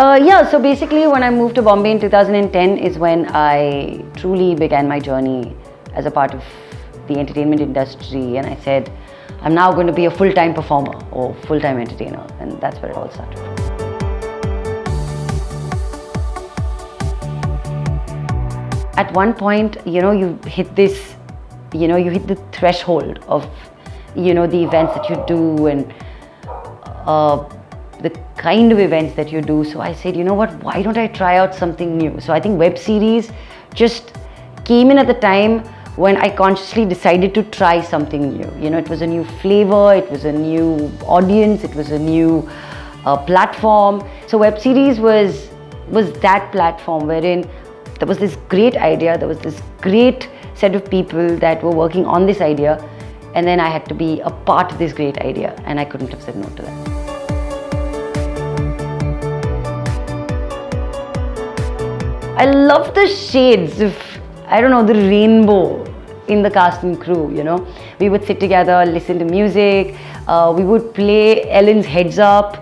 Yeah, so basically when I moved to Bombay in 2010 is when I truly began my journey as a part of the entertainment industry, and I said, I'm now going to be a full-time performer or full-time entertainer, and that's where it all started. At one point, you hit this, you hit the threshold of, the events that you do and the kind of events that you do. So I said, you know what, why don't I try out something new? So I think web series just came in at the time when I consciously decided to try something new. It was a new flavor, it was a new audience, it was a new platform. So web series was that platform wherein there was this great idea, there was this great set of people that were working on this idea, and then I had to be a part of this great idea, and I couldn't have said no to that. I love the shades of, the rainbow in the cast and crew, We would sit together, listen to music, we would play Ellen's Heads Up,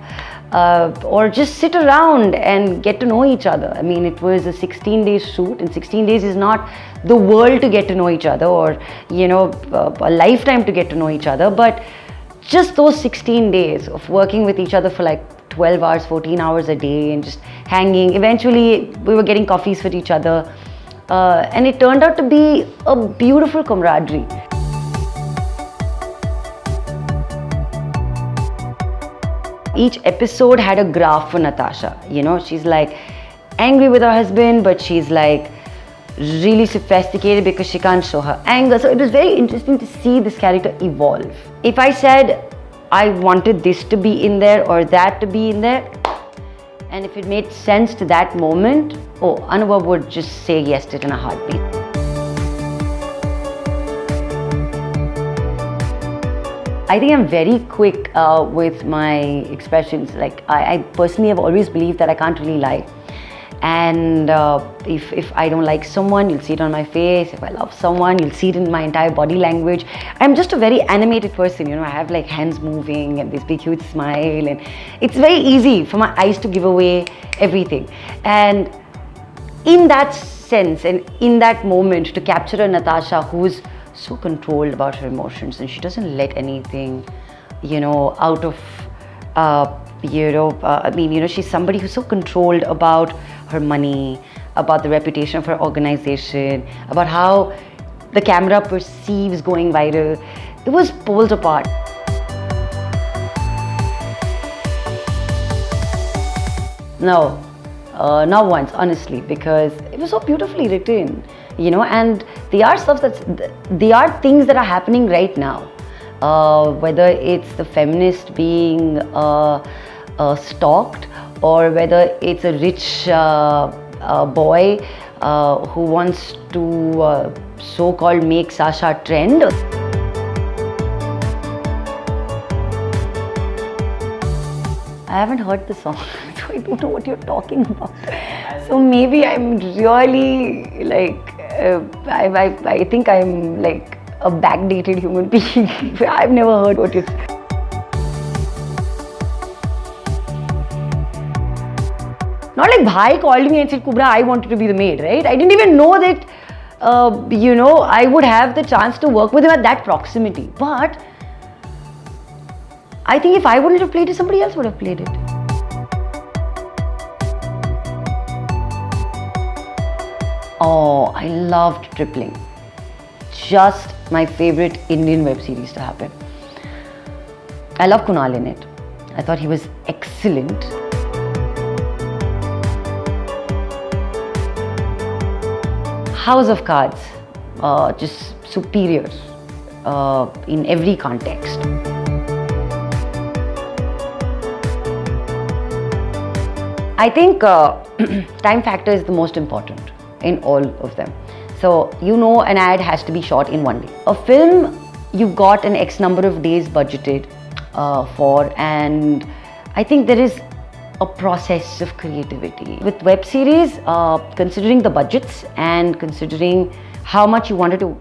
or just sit around and get to know each other. I mean, it was a 16-day shoot, and 16 days is not the world to get to know each other, or, a lifetime to get to know each other, but just those 16 days of working with each other for like 12 hours, 14 hours a day and just hanging. Eventually, we were getting coffees for each other. And it turned out to be a beautiful camaraderie. Each episode had a graph for Natasha. She's like angry with her husband, but she's like really sophisticated because she can't show her anger. So it was very interesting to see this character evolve. If I said I wanted this to be in there or that to be in there, and if it made sense to that moment, Anubhav would just say yes to it in a heartbeat. I think I'm very quick with my expressions. Like I personally have always believed that I can't really lie. And if I don't like someone, you'll see it on my face. If I love someone, you'll see it in my entire body language. I'm just a very animated person, I have like hands moving and this big huge smile, and it's very easy for my eyes to give away everything. And in that sense and in that moment, to capture a Natasha who's so controlled about her emotions and she doesn't let anything, out of she's somebody who's so controlled about her money, about the reputation of her organization, about how the camera perceives going viral. It was poles apart. No, not once, honestly, because it was so beautifully written, and they are things that are happening right now. Whether it's the feminist being stalked, or whether it's a rich boy who wants to so-called make Sasha trend. I haven't heard the song, so I don't know what you're talking about. So maybe I'm really like, I think I'm like a backdated human being. I've never heard what you're saying. Not like Bhai called me and said, Kubbra, I wanted to be the maid, right? I didn't even know that, I would have the chance to work with him at that proximity. But I think if I wouldn't have played it, somebody else would have played it. Oh, I loved Tripling. Just my favorite Indian web series to happen. I love Kunal in it. I thought he was excellent. House of Cards, just superior in every context. I think time factor is the most important in all of them. So, an ad has to be shot in one day. A film, you've got an X number of days budgeted for, and I think there is a process of creativity. With web series, considering the budgets and considering how much you wanted to,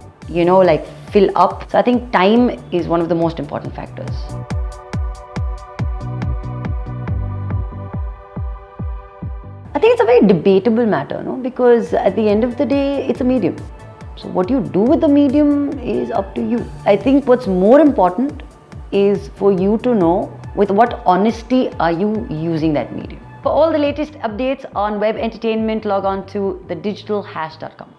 fill up. So I think time is one of the most important factors. I think it's a very debatable matter, no? Because at the end of the day, it's a medium. So what you do with the medium is up to you. I think what's more important is for you to know with what honesty are you using that medium. For all the latest updates on web entertainment, log on to thedigitalhash.com.